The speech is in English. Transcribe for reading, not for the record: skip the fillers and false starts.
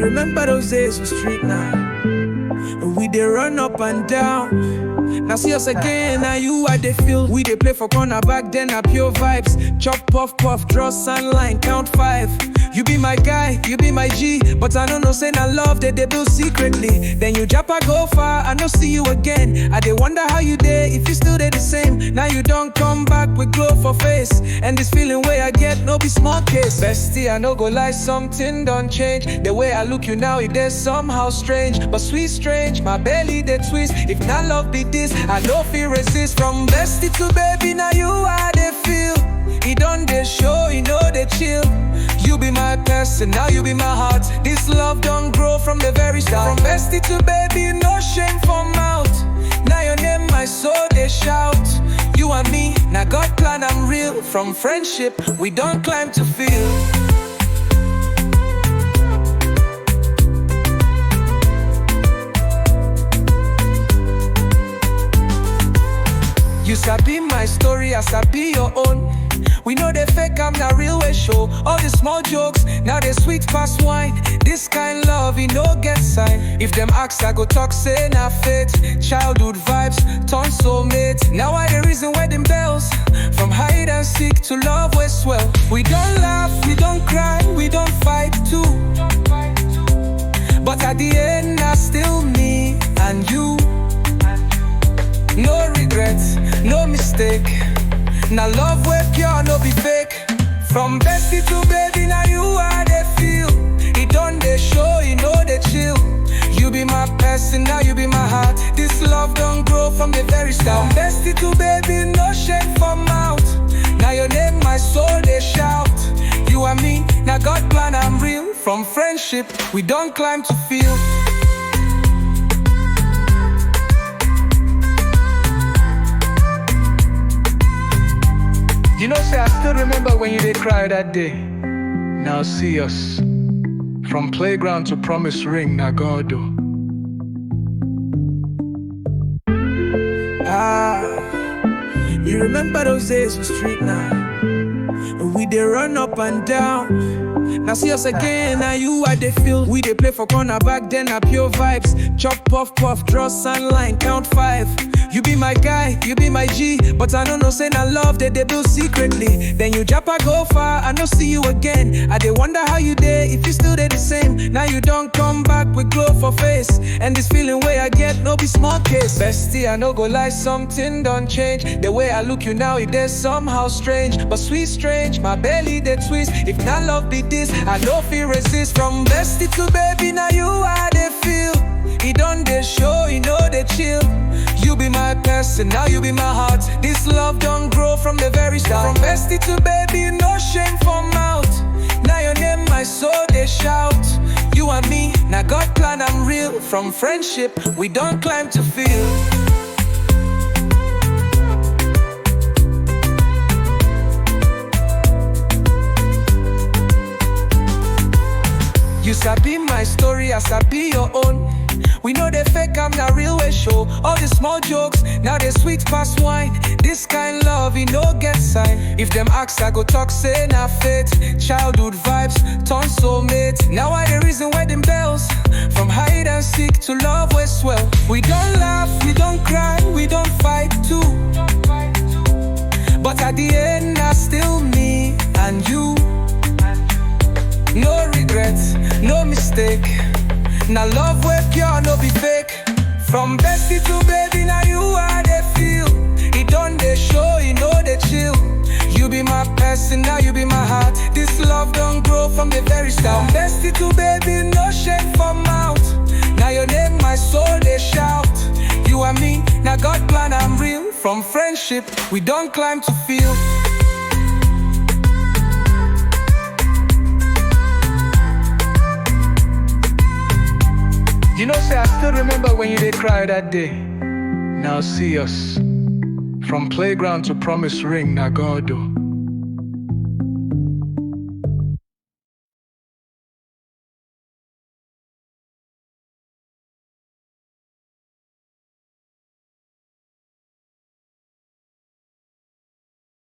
remember those days for street now? We dey run up and down. Now see us again, now you I dey feel. We dey play for corner back then, na pure vibes. Chop, puff, puff, draw sunline, count 5. You be my guy, you be my G, but I don't know say na love that they build secretly. Then you japa go far, I no see you again. I dey wonder how you dey, if you still dey the same. Now you don't come back with glow for face, and this feeling way I get no be small case. Bestie, I no go lie, something don't change. The way I look you now, it dey somehow strange, but sweet strange. My belly dey twist. If not love be this, I no feel resist. From bestie to baby, now you I dey feel. It done dey show, you know they chill. You be my person, now you be my heart. This love don't grow from the very start. From bestie to baby, no shame for mouth. Now your name, my soul, they shout. You and me, now God plan, I'm real. From friendship, we don't climb to feel. You sabi my story, I sabi your own. We know they fake, I'm not real way show. All the small jokes, now they sweet past wine. This kind love, you no get sign. If them ask, I go talk, say na fate. Childhood vibes, turn soulmate. Now I the reason wedding bells. From hide and seek to love we swell. We don't laugh, we don't cry, we don't fight too. But at the end, I still me and you. No regrets, no mistake. Now love we pure, no be fake. From bestie to baby, now you I dey feel. It done dey show, you know they chill. You be my person, now you be my heart. This love don't grow from the very start. From bestie to baby, no shame for mouth. Now your name, my soul, they shout. You and me, now God plan, I'm real. From friendship, we don't climb to feel. You know, say I still remember when you did cry that day. Now see us. From playground to promise ring, now God do. You remember those days for street now? We dey run up and down. Now see us again, now you I dey feel. We dey play for corner back then, na pure vibes. Chop, puff, puff, draw sunline, count 5. You be my guy, you be my G, but I don't know say na love that they build secretly. Then you japa go far, I no see you again. I dey wonder how you dey, if you still dey the same. Now you don't come back with glow for face, and this feeling way I get no be small case. Bestie, I no go lie, something don't change. The way I look you now, it dey somehow strange, but sweet strange. My belly dey twist. If not love be this, I no feel resist. From bestie to baby, now you I dey feel. It done dey show, you know they chill. You be my person, now you be my heart. This love don't grow from the very start. From bestie to baby, no shame for mouth. Now your name, my soul, they shout. You and me, now God plan, I'm real. From friendship, we don't climb to feel. You sabi my story, I sabi your own. We know they fake, I'm not real way show. All the small jokes, now they sweet past wine. This kind love, you no get sign. If them ask, I go talk, say na fate. Childhood vibes, turn soulmate. Now I the reason wedding bells. From hide and seek to love we swell. We don't laugh, we don't cry, we don't fight too. But at the end, I still me and you. No regrets, no mistake. Now love we pure, no be fake. From bestie to baby, now you I dey feel. It done dey show, you know they chill. You be my person, now you be my heart. This love don't grow from the very start. From bestie to baby, no shame for mouth. Now your name, my soul, they shout. You and me, now God plan, I'm real. From friendship, we don't climb to feel. You know, say I still remember when you did cry that day. Now see us. From playground to promise ring, now God do.